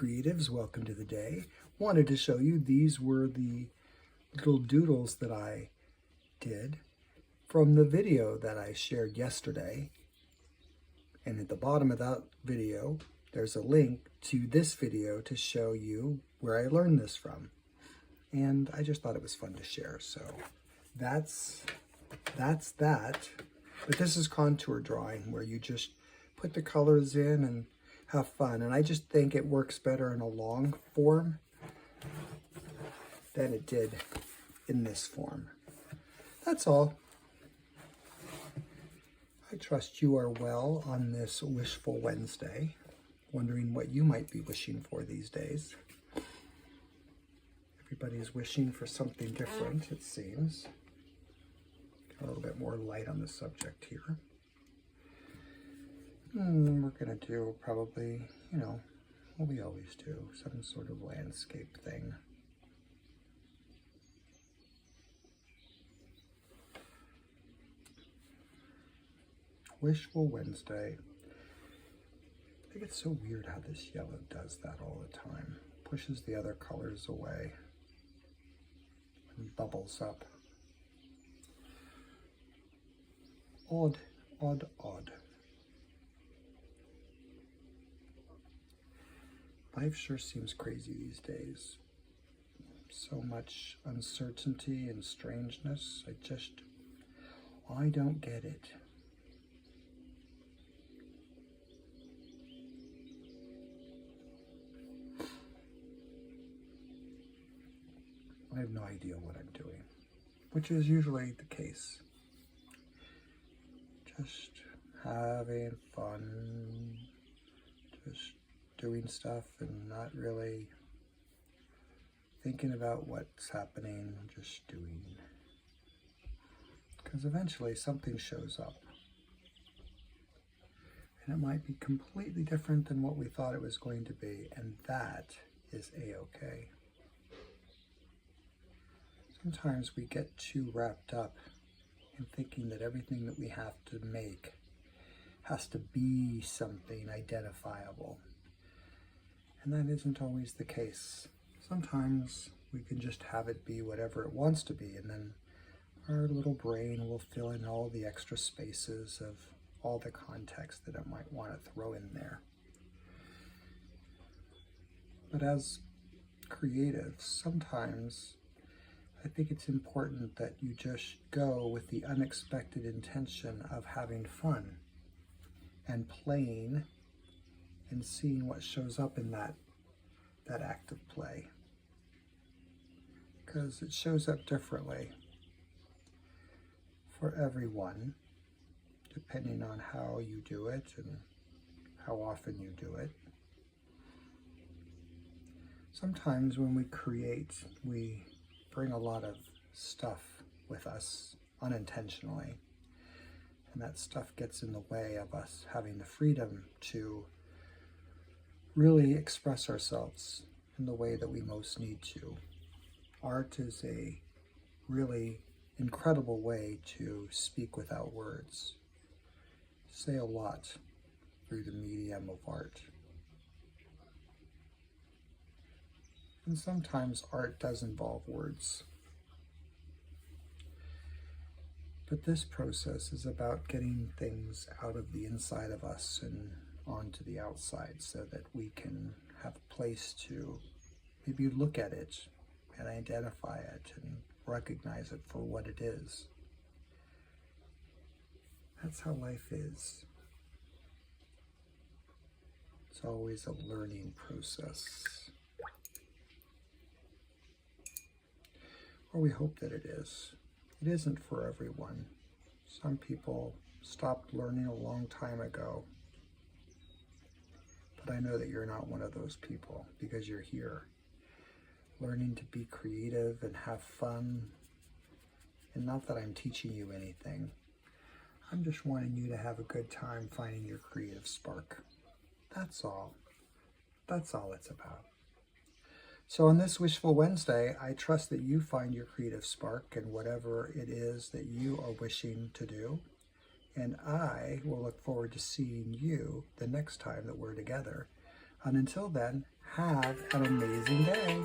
creatives, welcome to the day. Wanted to show you, these were the little doodles that I did from the video that I shared yesterday. And at the bottom of that video, there's a link to this video to show you where I learned this from. And I just thought it was fun to share. So that's that. But this is contour drawing, where you just put the colors in and have fun. And I just think it works better in a long form than it did in this form. That's all. I trust you are well on this Wishful Wednesday, wondering what you might be wishing for these days. Everybody's wishing for something different, it seems. Got a little bit more light on the subject here. We're going to do probably, what we always do, some sort of landscape thing. Wishful Wednesday. I think it's so weird how this yellow does that all the time. Pushes the other colors away and bubbles up. Odd, odd, odd. Life sure seems crazy these days. So much uncertainty and strangeness. I don't get it. I have no idea what I'm doing, which is usually the case. Just having fun, just doing stuff and not really thinking about what's happening, just doing. Because eventually something shows up. And it might be completely different than what we thought it was going to be, and that is a-okay. Sometimes we get too wrapped up in thinking that everything that we have to make has to be something identifiable. And that isn't always the case. Sometimes we can just have it be whatever it wants to be, and then our little brain will fill in all the extra spaces of all the context that it might want to throw in there. But as creatives, sometimes I think it's important that you just go with the unexpected intention of having fun and playing and seeing what shows up in that act of play. Because it shows up differently for everyone, depending on how you do it and how often you do it. Sometimes when we create, we bring a lot of stuff with us unintentionally, and that stuff gets in the way of us having the freedom to really express ourselves in the way that we most need to. Art is a really incredible way to speak without words, say a lot through the medium of art. And sometimes art does involve words. But this process is about getting things out of the inside of us and onto the outside, so that we can have a place to maybe look at it and identify it and recognize it for what it is. That's how life is. It's always a learning process. Or we hope that it is. It isn't for everyone. Some people stopped learning a long time ago. But I know that you're not one of those people, because you're here, learning to be creative and have fun. And not that I'm teaching you anything. I'm just wanting you to have a good time finding your creative spark. That's all. That's all it's about. So on this Wishful Wednesday, I trust that you find your creative spark in whatever it is that you are wishing to do. And I will look forward to seeing you the next time that we're together And until then, have an amazing day.